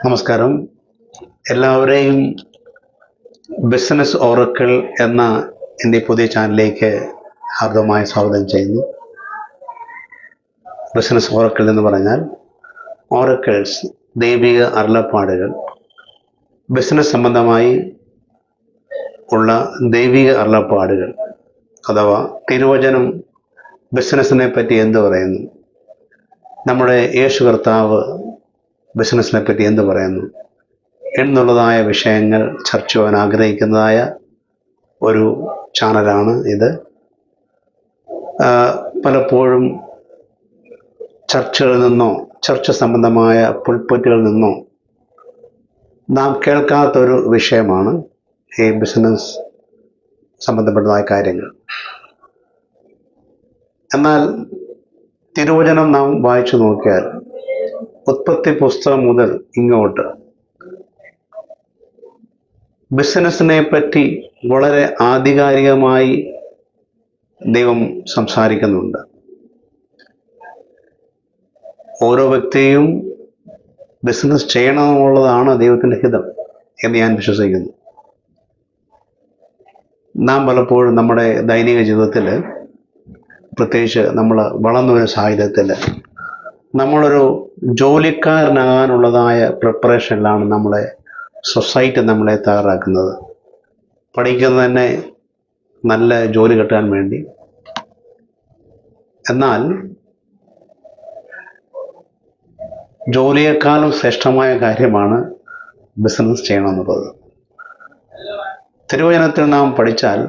നമസ്കാരം. എല്ലാവരെയും business Oracle എന്ന എൻ്റെ പുതിയ ചാനലിലേക്ക് ഹാർദവമായി സ്വാഗതം ചെയ്യുന്നു. ബിസിനസ് ഓറക്കിൾ എന്ന് പറഞ്ഞാൽ ഓറക്കിൾസ്, ദൈവിക അരുളപ്പാടുകൾ, ബിസിനസ് സംബന്ധമായി ഉള്ള ദൈവിക അരുളപ്പാടുകൾ അഥവാ തിരുവചനം ബിസിനസ്സിനെ പറ്റി എന്ത് പറയുന്നു, നമ്മുടെ യേശു കർത്താവ് ബിസിനസ്സിനെ പറ്റി എന്ത് പറയുന്നു എന്നുള്ളതായ വിഷയങ്ങൾ ചർച്ച ചെയ്യാൻ ആഗ്രഹിക്കുന്നതായ ഒരു ചാനലാണ് ഇത്. പലപ്പോഴും ചർച്ചകളിൽ നിന്നോ ചർച്ച സംബന്ധമായ പുൽപ്പറ്റുകളിൽ നിന്നോ നാം കേൾക്കാത്തൊരു വിഷയമാണ് ഈ ബിസിനസ് സംബന്ധപ്പെട്ടതായ കാര്യങ്ങൾ. എന്നാൽ തിരുവചനം നാം വായിച്ചു നോക്കിയാൽ ഉൽപ്പത്തി പുസ്തകം മുതൽ ഇങ്ങോട്ട് ബിസിനസ്സിനെ പറ്റി വളരെ ആധികാരികമായി ദൈവം സംസാരിക്കുന്നുണ്ട്. ഓരോ വ്യക്തിയും ബിസിനസ് ചെയ്യണമെന്നുള്ളതാണ് ദൈവത്തിൻ്റെ ഹിതം എന്ന് ഞാൻ വിശ്വസിക്കുന്നു. നാം പലപ്പോഴും നമ്മുടെ ദൈനിക ജീവിതത്തിൽ, പ്രത്യേകിച്ച് നമ്മൾ വളർന്നു വരുന്ന സാഹചര്യത്തിൽ, നമ്മളൊരു ജോലിക്കാരനാകാനുള്ളതായ പ്രിപ്പറേഷനിലാണ് നമ്മളെ സൊസൈറ്റി നമ്മളെ തയ്യാറാക്കുന്നത്. പഠിക്കുന്നത് തന്നെ നല്ല ജോലി കിട്ടാൻ വേണ്ടി. എന്നാൽ ജോലിയേക്കാളും ശ്രേഷ്ഠമായ കാര്യമാണ് ബിസിനസ് ചെയ്യണമെന്നുള്ളത്. തിരുവചനത്തിൽ നാം പഠിച്ചാൽ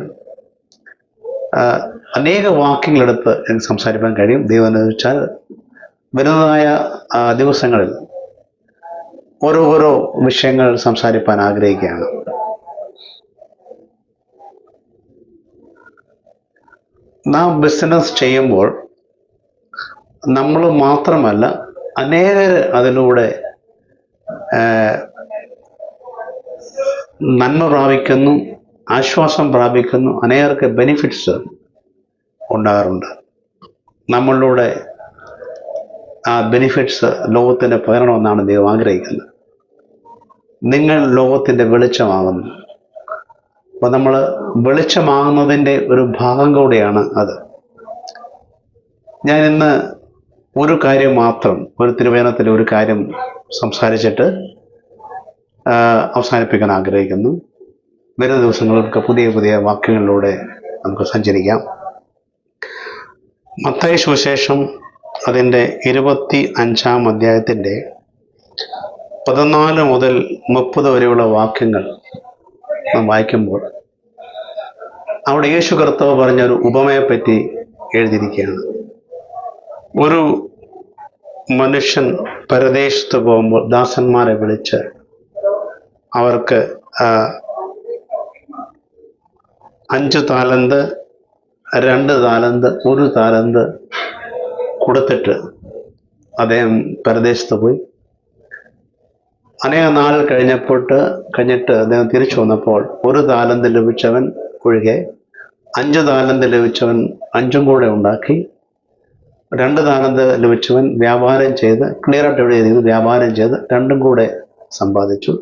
അനേക വാക്യങ്ങളെടുത്ത് എനിക്ക് സംസാരിക്കാൻ കഴിയും. ദൈവം അനുവദിച്ചാൽ വരുന്നതായ ദിവസങ്ങളിൽ ഓരോ വിഷയങ്ങൾ സംസാരിക്കാൻ ആഗ്രഹിക്കുകയാണ്. നാം ബിസിനസ് ചെയ്യുമ്പോൾ നമ്മൾ മാത്രമല്ല, അനേകർ അതിലൂടെ നന്മ പ്രാപിക്കുന്നു, ആശ്വാസം പ്രാപിക്കുന്നു, അനേകർക്ക് ബെനിഫിറ്റ്സ് ഉണ്ടാകാറുണ്ട്. നമ്മളിലൂടെ ആ ബെനിഫിറ്റ്സ് ലോകത്തിന് പകരണമെന്നാണ് ദൈവം ആഗ്രഹിക്കുന്നത്. നിങ്ങൾ ലോകത്തിൻ്റെ വെളിച്ചമാകുന്നു. അപ്പോൾ നമ്മൾ വെളിച്ചമാകുന്നതിൻ്റെ ഒരു ഭാഗം കൂടിയാണ് അത്. ഞാൻ ഇന്ന് ഒരു കാര്യം മാത്രം, ഒരു തിരുവചനത്തിലെ ഒരു കാര്യം സംസാരിച്ചിട്ട് അവസാനിപ്പിക്കാൻ ആഗ്രഹിക്കുന്നു. വരുന്ന ദിവസങ്ങൾക്ക് പുതിയ പുതിയ വാക്യങ്ങളിലൂടെ നമുക്ക് സഞ്ചരിക്കാം. മത്തായി സുവിശേഷം അതിൻ്റെ 25-ാം അധ്യായത്തിൻ്റെ 14 മുതൽ 30 വരെയുള്ള വാക്യങ്ങൾ നാം വായിക്കുമ്പോൾ അവിടെ യേശു കർത്താവ് പറഞ്ഞൊരു ഉപമയെപ്പറ്റി എഴുതിയിരിക്കുകയാണ്. ഒരു മനുഷ്യൻ പരദേശത്ത് പോകുമ്പോൾ ദാസന്മാരെ വിളിച്ച് അവർക്ക് 5 താലന്ത്, 2 താലന്ത്, 1 താലന്ത് കൊടുത്തിട്ട് അദ്ദേഹം പരദേശത്ത് പോയി. അനേക നാൾ കഴിഞ്ഞിട്ട് അദ്ദേഹം തിരിച്ചു വന്നപ്പോൾ 1 താലന്ത് ലഭിച്ചവൻ ഒഴികെ 5 താലന്ത് ലഭിച്ചവൻ 5ഉം കൂടെ ഉണ്ടാക്കി. 2 താലന്ത് ലഭിച്ചവൻ വ്യാപാരം ചെയ്ത്, ക്ലിയറായിട്ട് എവിടെ ചെയ്തു, വ്യാപാരം ചെയ്ത് 2ഉം കൂടെ സമ്പാദിച്ചു.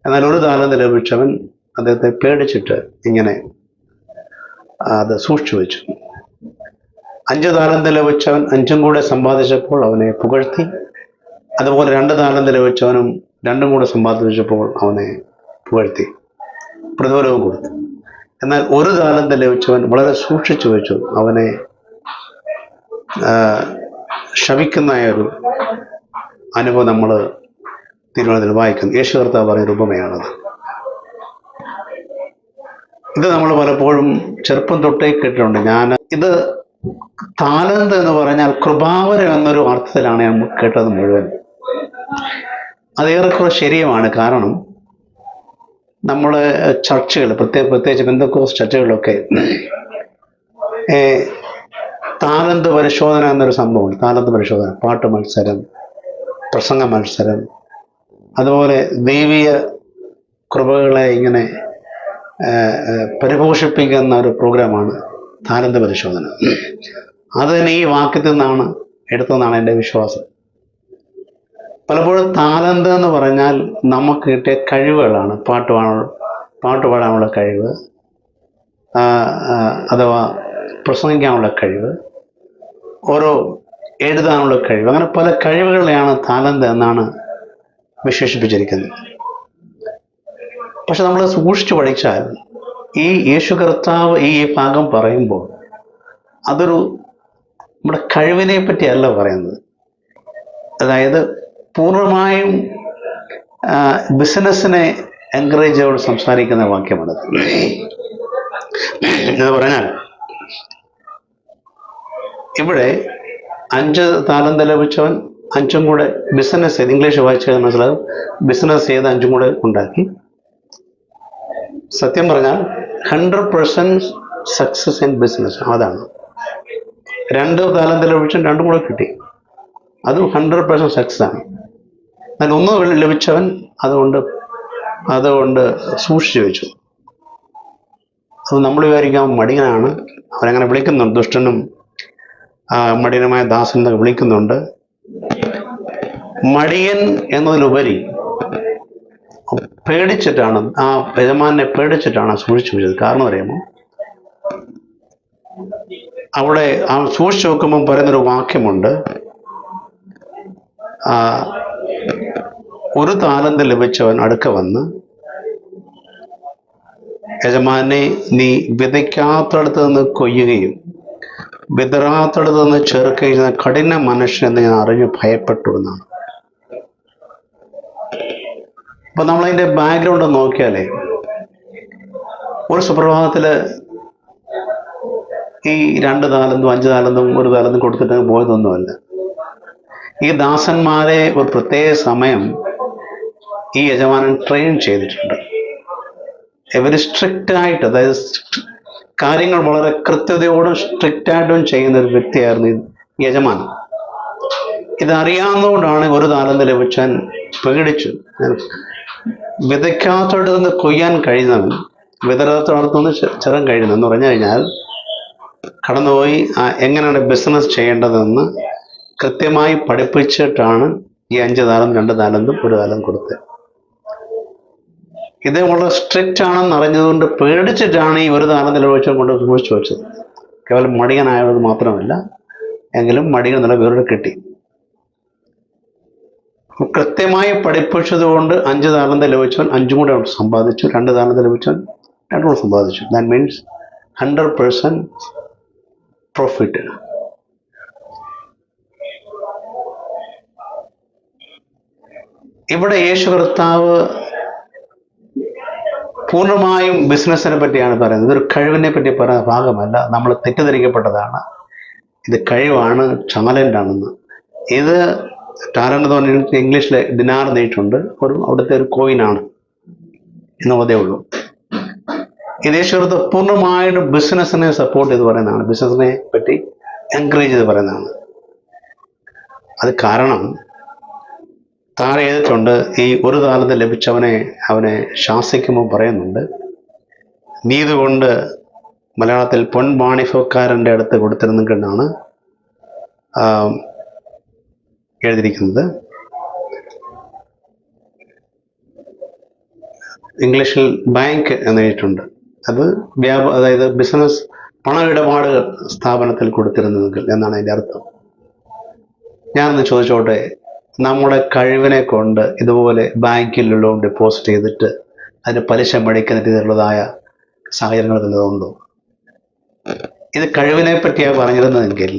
എന്നാൽ 1 താലന്ത് ലഭിച്ചവൻ അദ്ദേഹത്തെ പേടിച്ചിട്ട് ഇങ്ങനെ അത് സൂക്ഷിച്ചു വെച്ചു. 5 താലന്ത് ലഭിച്ചവൻ 5ഉം കൂടെ സമ്പാദിച്ചപ്പോൾ അവനെ പുകഴ്ത്തി. അതുപോലെ 2 താലന്ത് ലഭിച്ചവനും 2ഉം കൂടെ സമ്പാദിച്ചപ്പോൾ അവനെ പുകഴ്ത്തി, പ്രതിഫലവും കൊടുത്തു. എന്നാൽ 1 താലന്ത് ലഭിച്ചവൻ വളരെ സൂക്ഷിച്ചു വെച്ചു, അവനെ ശപിക്കുന്ന ഒരു അനുഭവം നമ്മൾ തിരുവനന്തപുരത്തിൽ വായിക്കുന്നു. യേശു കർത്താവ് പറയുന്ന ഉപമയാണത്. ഇത് നമ്മൾ പലപ്പോഴും ചെറുപ്പം തൊട്ടേ കേട്ടിട്ടുണ്ട്. ഇത് താലന്ത് എന്ന് പറഞ്ഞാൽ കൃപാവരം എന്നൊരു അർത്ഥത്തിലാണ് ഞാൻ കേട്ടത് മുഴുവൻ. അത് ഏറെക്കുറെ ശരിയുമാണ്. കാരണം നമ്മൾ ചർച്ചകൾ, പ്രത്യേകിച്ച് പെന്തക്കോസ്ത് ചർച്ചകളിലൊക്കെ താലന്ത് പരിശോധന എന്നൊരു സംഭവമുണ്ട്. താലന്ത് പരിശോധന, പാട്ട് മത്സരം, പ്രസംഗ മത്സരം, അതുപോലെ ദൈവീയ കൃപകളെ ഇങ്ങനെ പരിപോഷിപ്പിക്കുന്ന ഒരു പ്രോഗ്രാമാണ് താലന്ത് പരിശോധന. അത് തന്നെ ഈ വാക്യത്തിൽ നിന്നാണ് എടുത്തതെന്നാണ് എൻ്റെ വിശ്വാസം. പലപ്പോഴും താലന്ത് എന്ന് പറഞ്ഞാൽ നമുക്ക് കിട്ടിയ കഴിവുകളാണ്. പാട്ട് പാടാനുള്ള കഴിവ്, അഥവാ പ്രസംഗിക്കാനുള്ള കഴിവ്, ഓരോ എഴുതാനുള്ള കഴിവ്, അങ്ങനെ പല കഴിവുകളെയാണ് താലന്ത് എന്നാണ് വിശേഷിപ്പിച്ചിരിക്കുന്നത്. പക്ഷെ നമ്മൾ സൂക്ഷിച്ചു പഠിച്ചാൽ ഈ യേശു കർത്താവ് ഈ ഭാഗം പറയുമ്പോൾ അതൊരു നമ്മുടെ കഴിവിനെ പറ്റിയല്ല പറയുന്നത്. അതായത് പൂർണ്ണമായും ബിസിനസ്സിനെ എൻകറേജ് ചെയ്തോട് സംസാരിക്കുന്ന വാക്യമാണ്. എന്ന് പറഞ്ഞാൽ ഇവിടെ 5 താലന്ത് ലഭിച്ചവൻ 5 കൂടെ ബിസിനസ് ചെയ്ത്, ഇംഗ്ലീഷ് വായിച്ചാൽ മനസ്സിലാകും, ബിസിനസ് ചെയ്ത് 5 കൂടെ ഉണ്ടാക്കി. സത്യം പറഞ്ഞാൽ 100% സക്സസ് ഇൻ ബിസിനസ് അതാണ്. 2 താലന്ത് ലഭിച്ചും 2 കൂടെ കിട്ടി, അതും 100% സക്സസ് ആണ്. എന്നാൽ 1 ലഭിച്ചവൻ അതുകൊണ്ട് സൂക്ഷിച്ചു വെച്ചു. അത് നമ്മൾ വിചാരിക്കാം മടിയനാണ്, അവരങ്ങനെ വിളിക്കുന്നുണ്ട്, ദുഷ്ടനും മടിയനുമായ ദാസൻ എന്നൊക്കെ വിളിക്കുന്നുണ്ട്. മടിയൻ എന്നതിലുപരി പേടിച്ചിട്ടാണ്, ആ യജമാനെ പേടിച്ചിട്ടാണ് സൂക്ഷിച്ചു വെച്ചത്. കാരണം അറിയാമോ, അവിടെ ആ സൂക്ഷിച്ചു വെക്കുമ്പോൾ പറയുന്നൊരു വാക്യമുണ്ട്, 1 താലന്ത് ലഭിച്ചവൻ അടുക്ക വന്ന്, യജമാനെ നീ വിതയ്ക്കാത്തടത്ത് നിന്ന് കൊയ്യുകയും വിതറാത്തടത്ത് നിന്ന് ചേർക്കുകയും ചെയ്യുന്ന കഠിന മനുഷ്യൻ എന്ന് ഞാൻ അറിഞ്ഞു ഭയപ്പെട്ടു എന്നാണ്. അപ്പൊ നമ്മളതിന്റെ ബാക്ക്ഗ്രൗണ്ട് നോക്കിയാലേ, ഒരു സുപ്രഭാതത്തില് ഈ 2 താലന്തും 5 താലന്തും 1 താലന്തും കൊടുത്തിട്ട് പോയതൊന്നുമല്ല. ഈ ദാസന്മാരെ ഒരു പ്രത്യേക സമയം ഈ യജമാനൻ ട്രെയിൻ ചെയ്തിട്ടുണ്ട്. ഇവർ സ്ട്രിക്റ്റ് ആയിട്ട്, അതായത് കാര്യങ്ങൾ വളരെ കൃത്യതയോടും സ്ട്രിക്റ്റ് ആയിട്ടും ചെയ്യുന്ന ഒരു വ്യക്തിയായിരുന്നു ഈ യജമാനൻ. ഇതറിയാവുന്നതുകൊണ്ടാണ് 1 താലന്ത് ലഭിച്ചാൻ പേടിച്ചു. വിതയ്ക്കാത്തടത്ത് നിന്ന് കൊയ്യാൻ കഴിയുന്നവൻ വിതരാത്തടത്ത് നിന്ന് ചെറാൻ കഴിയുന്നതെന്ന് പറഞ്ഞു കഴിഞ്ഞാൽ, കടന്നുപോയി എങ്ങനെയാണ് ബിസിനസ് ചെയ്യേണ്ടതെന്ന് കൃത്യമായി പഠിപ്പിച്ചിട്ടാണ് ഈ 5 താലന്തും 2 താലന്തും 1 താലന്തും കൊടുത്തത്. ഇത് വളരെ സ്ട്രിക്റ്റ് ആണെന്ന് അറിഞ്ഞതുകൊണ്ട് പേടിച്ചിട്ടാണ് ഈ 1 താലന്ത് ലഭിച്ചും കൊണ്ട് സൂക്ഷിച്ചു വെച്ചത്. കേവലം മടിയനായത് മാത്രമല്ല, എങ്കിലും മടിയൻ നില വേറെ കിട്ടി. കൃത്യമായി പഠിപ്പിച്ചത് കൊണ്ട് 5 താലന്ത് ലഭിച്ചവൻ 5 കൂടെ സമ്പാദിച്ചു, 2 താലന്ത് ലഭിച്ചവൻ 2 കൂടെ സമ്പാദിച്ചു. That means 100% profit. ഇവിടെ യേശു കർത്താവ് പൂർണ്ണമായും ബിസിനസ്സിനെ പറ്റിയാണ് പറയുന്നത്. ഇതൊരു കഴിവിനെ പറ്റി പറയുന്ന ഭാഗമല്ല. നമ്മൾ തെറ്റിദ്ധരിക്കപ്പെട്ടതാണ്, ഇത് കഴിവാണ്, ടാലൻ്റാണെന്ന്. ഇത് ടാലൻ്റ് എന്ന് പറഞ്ഞാൽ ഇംഗ്ലീഷിൽ ദിനാർ നെയ്റ്റുണ്ട്, അവിടുത്തെ ഒരു കോയിനാണ് എന്നുള്ളതേ ഉള്ളൂ. ഇത് യേശു കർത്താവ് പൂർണ്ണമായിട്ട് ബിസിനസ്സിനെ സപ്പോർട്ട് ചെയ്ത് പറയുന്നതാണ്, ബിസിനസ്സിനെ പറ്റി എൻകറേജ് ചെയ്ത് പറയുന്നതാണ്. അത് കാരണം താഴെ എഴുതിയിട്ടുണ്ട്, ഈ 1 താലന്ത് ലഭിച്ചവനെ ശാസിക്കുമ്പോൾ പറയുന്നുണ്ട്, നീ ഇതുകൊണ്ട്, മലയാളത്തിൽ പൊൻവാണിഭക്കാരൻ്റെ അടുത്ത് കൊടുത്തിരുന്നെന്നാണ് എഴുതിയിരിക്കുന്നത്. ഇംഗ്ലീഷിൽ ബാങ്ക് എന്ന് എഴുതിയിട്ടുണ്ട്. അത് അതായത് ബിസിനസ് പണമിടപാട് സ്ഥാപനത്തിൽ കൊടുത്തിരുന്നെങ്കിൽ എന്നാണ് അതിൻ്റെ അർത്ഥം. ഞാനൊന്ന് ചോദിച്ചോട്ടെ, നമ്മുടെ കഴിവിനെ കൊണ്ട് ഇതുപോലെ ബാങ്കിൽ ലോൺ ഡെപ്പോസിറ്റ് ചെയ്തിട്ട് അതിന് പലിശ മേടിക്കുന്ന രീതിയിലുള്ളതായ സാഹചര്യങ്ങൾ വല്ലതുണ്ടോ? ഇത് കഴിവിനെ പറ്റിയാണ് പറഞ്ഞിരുന്നതെങ്കിൽ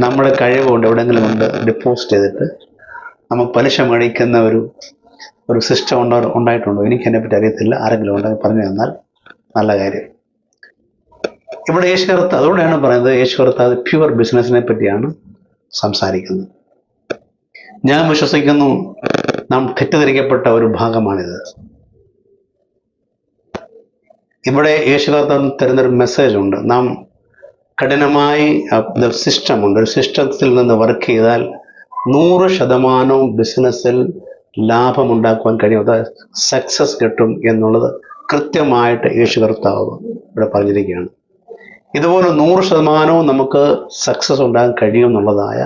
നമ്മുടെ കഴിവ് കൊണ്ട് എവിടെയെങ്കിലും കൊണ്ട് ഡെപ്പോസിറ്റ് ചെയ്തിട്ട് നമ്മൾ പലിശ മേടിക്കുന്ന ഒരു സിസ്റ്റം ഉണ്ടായിട്ടുണ്ടോ? എനിക്ക് അതിനെപ്പറ്റി അറിയത്തില്ല. ആരെങ്കിലും ഉണ്ടെങ്കിൽ പറഞ്ഞു തന്നാൽ നല്ല കാര്യം. ഇവിടെ യേശു കർത്താവ് അതുകൊണ്ടാണ് പറയുന്നത്, യേശു കർത്താവ് പ്യുവർ ബിസിനസ്സിനെ പറ്റിയാണ് സംസാരിക്കുന്നത്. ഞാൻ വിശ്വസിക്കുന്നു നാം തെറ്റിദ്ധരിക്കപ്പെട്ട ഒരു ഭാഗമാണിത്. ഇവിടെ യേശു കർത്താവ് തരുന്നൊരു മെസ്സേജ് ഉണ്ട്. നാം കഠിനമായി സിസ്റ്റമുണ്ട്, ഒരു സിസ്റ്റത്തിൽ നിന്ന് വർക്ക് ചെയ്താൽ 100% ബിസിനസ്സിൽ ലാഭമുണ്ടാക്കുവാൻ കഴിയും, അതായത് സക്സസ് കിട്ടും എന്നുള്ളത് കൃത്യമായിട്ട് യേശു കർത്താവ് ഇവിടെ പറഞ്ഞിരിക്കുകയാണ്. ഇതുപോലെ 100% നമുക്ക് സക്സസ് ഉണ്ടാകാൻ കഴിയും എന്നുള്ളതായ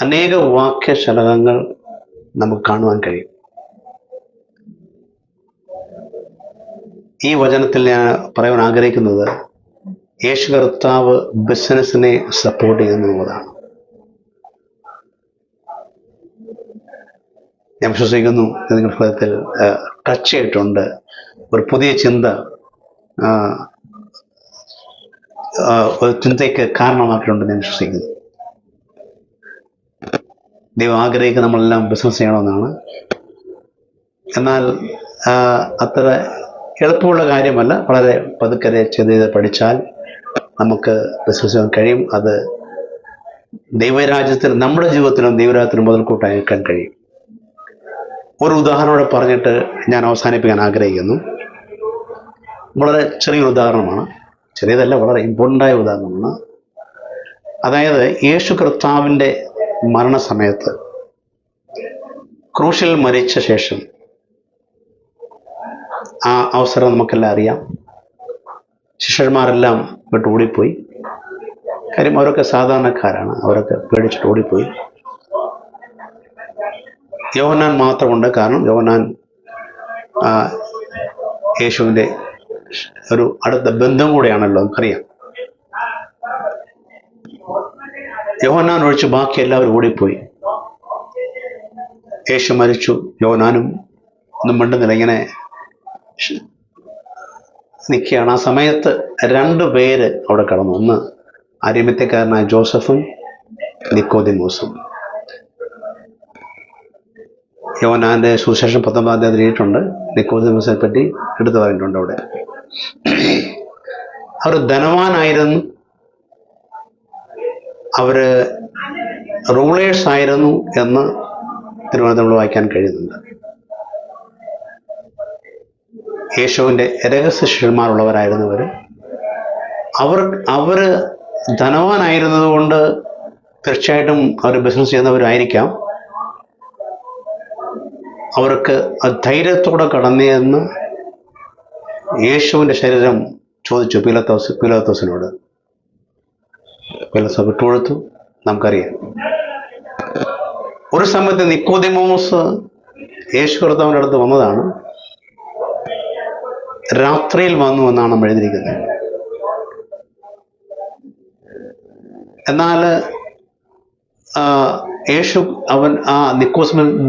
അനേക വാക്യശലകങ്ങൾ നമുക്ക് കാണുവാൻ കഴിയും. ഈ വചനത്തിൽ ഞാൻ പറയാൻ ആഗ്രഹിക്കുന്നത് യേശു കർത്താവ് ബിസിനസ്സിനെ സപ്പോർട്ട് ചെയ്യുന്നതാണ്. ഞാൻ വിശ്വസിക്കുന്നു നിങ്ങളുടെ ഹൃദയത്തിൽ ടച്ച് ചെയ്തിട്ടുണ്ട്. ഒരു പുതിയ ചിന്ത, ഒരു ചിന്തയ്ക്ക് കാരണമാക്കിയിട്ടുണ്ടെന്ന് ഞാൻ വിശ്വസിക്കുന്നു. ദൈവം ആഗ്രഹിക്കുന്ന നമ്മളെല്ലാം ബിസിനസ് ചെയ്യണമെന്നാണ്. എന്നാൽ അത്ര എളുപ്പമുള്ള കാര്യമല്ല. വളരെ പതുക്കെ ചെയ്ത് പഠിച്ചാൽ നമുക്ക് ബിസിനസ് ചെയ്യാൻ കഴിയും. അത് ദൈവരാജ്യത്തിൽ, നമ്മുടെ ജീവിതത്തിലും ദൈവരാജ്യത്തിനും മുതൽക്കൂട്ടാക്കാൻ കഴിയും. ഒരു ഉദാഹരണത്തോടെ പറഞ്ഞിട്ട് ഞാൻ അവസാനിപ്പിക്കാൻ ആഗ്രഹിക്കുന്നു. വളരെ ചെറിയൊരു ഉദാഹരണമാണ്, ചെറിയതല്ല, വളരെ ഇമ്പോർട്ടൻ്റായ ഉദാഹരണമാണ്. അതായത് യേശു കർത്താവിൻ്റെ മരണസമയത്ത്, ക്രൂശിൽ മരിച്ച ശേഷം ആ അവസരം നമുക്കെല്ലാം അറിയാം. ശിഷ്യന്മാരെല്ലാം വിട്ട് ഓടിപ്പോയി. കാര്യം അവരൊക്കെ സാധാരണക്കാരാണ്, അവരൊക്കെ പേടിച്ചിട്ട് ഓടിപ്പോയി. യോഹന്നാൻ മാത്രമുണ്ട്. കാരണം യോഹന്നാൻ യേശുവിൻ്റെ ഒരു അടുത്ത ബന്ധം കൂടെയാണല്ലോ, നമുക്കറിയാം. യോഹന്നാൻ ഒഴിച്ച് ബാക്കി എല്ലാവരും ഓടിപ്പോയി. യേശു മരിച്ചു, യോഹന്നാനും ഒന്നും മിണ്ടുന്നില്ല, ഇങ്ങനെ നിൽക്കുകയാണ്. ആ സമയത്ത് 2 പേര് അവിടെ കടന്നു. ഒന്ന് അരിമത്യക്കാരനായ ജോസഫും നിക്കോദിമോസും. യോഹന്നാന്റെ സുവിശേഷം 19 അധ്യായത്തിൽ എഴുതിയിട്ടുണ്ട്. നിക്കോദിമോസിനെ പറ്റി എടുത്തു പറഞ്ഞിട്ടുണ്ട് അവിടെ. അവർ ധനവാനായിരുന്നു, അവര് റൂളേഴ്സ് ആയിരുന്നു എന്ന് തിരുവനന്തപുരം വായിക്കാൻ കഴിയുന്നുണ്ട്. യേശുവിൻ്റെ രഹസ്യ ശിഷ്യന്മാരുള്ളവരായിരുന്നവർ. അവർ ധനവാനായിരുന്നത് കൊണ്ട് തീർച്ചയായിട്ടും അവർ ബിസിനസ് ചെയ്യുന്നവരായിരിക്കാം. അവർക്ക് ധൈര്യത്തോടെ കടന്നെന്ന് യേശുവിൻ്റെ ശരീരം ചോദിച്ചു പീലാത്തോസിനോട്. പീലാത്തോസ് വിട്ടുകൊടുത്തു, നമുക്കറിയാം. ഒരു സമയത്ത് നിക്കോദിമോസ് യേശു കർത്താവിൻ്റെ അടുത്ത് വന്നതാണ്. രാത്രിയിൽ വന്നു എന്നാണ് നമ്മൾ എഴുതിയിരിക്കുന്നത്. എന്നാൽ യേശു ആ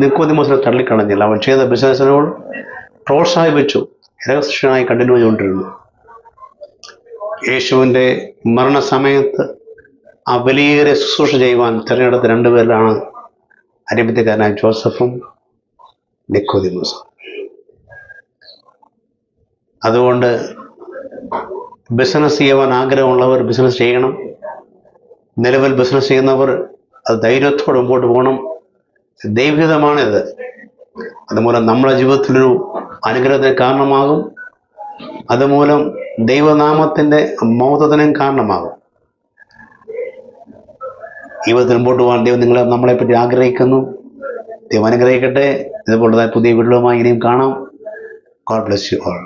നിക്കോദിമോസിനെ തള്ളിക്കളഞ്ഞില്ല. അവൻ ചെയ്ത ബിസിനസ്സിനോട് പ്രോത്സാഹിപ്പിച്ചു, രഹസ്യനായി കണ്ടിന്യൂ ചെയ്തുകൊണ്ടിരുന്നു. യേശുവിൻ്റെ മരണസമയത്ത് ആ വലിയ ശുശ്രൂഷ ചെയ്യുവാൻ തിരഞ്ഞെടുത്ത 2 പേരിലാണ് അരിമത്യക്കാരനായ ജോസഫും നിക്കോദിമോസും. അതുകൊണ്ട് ബിസിനസ് ചെയ്യുവാൻ ആഗ്രഹമുള്ളവർ ബിസിനസ് ചെയ്യണം. നിലവിൽ ബിസിനസ് ചെയ്യുന്നവർ അത് ധൈര്യത്തോടെ മുമ്പോട്ട് പോകണം. ദൈവഹിതമാണിത്. അതുമൂലം നമ്മുടെ ജീവിതത്തിലൊരു അനുഗ്രഹത്തിന് കാരണമാകും. അതുമൂലം ദൈവനാമത്തിൻ്റെ മഹത്വത്തിനും കാരണമാകും. ജീവിതത്തിൽ മുമ്പോട്ട് പോകാൻ ദൈവം നമ്മളെപ്പറ്റി ആഗ്രഹിക്കുന്നു. ദൈവം അനുഗ്രഹിക്കട്ടെ. ഇതുപോലത്തെ പുതിയ വീഡിയോയുമായി ഇനിയും കാണാം. God bless you all.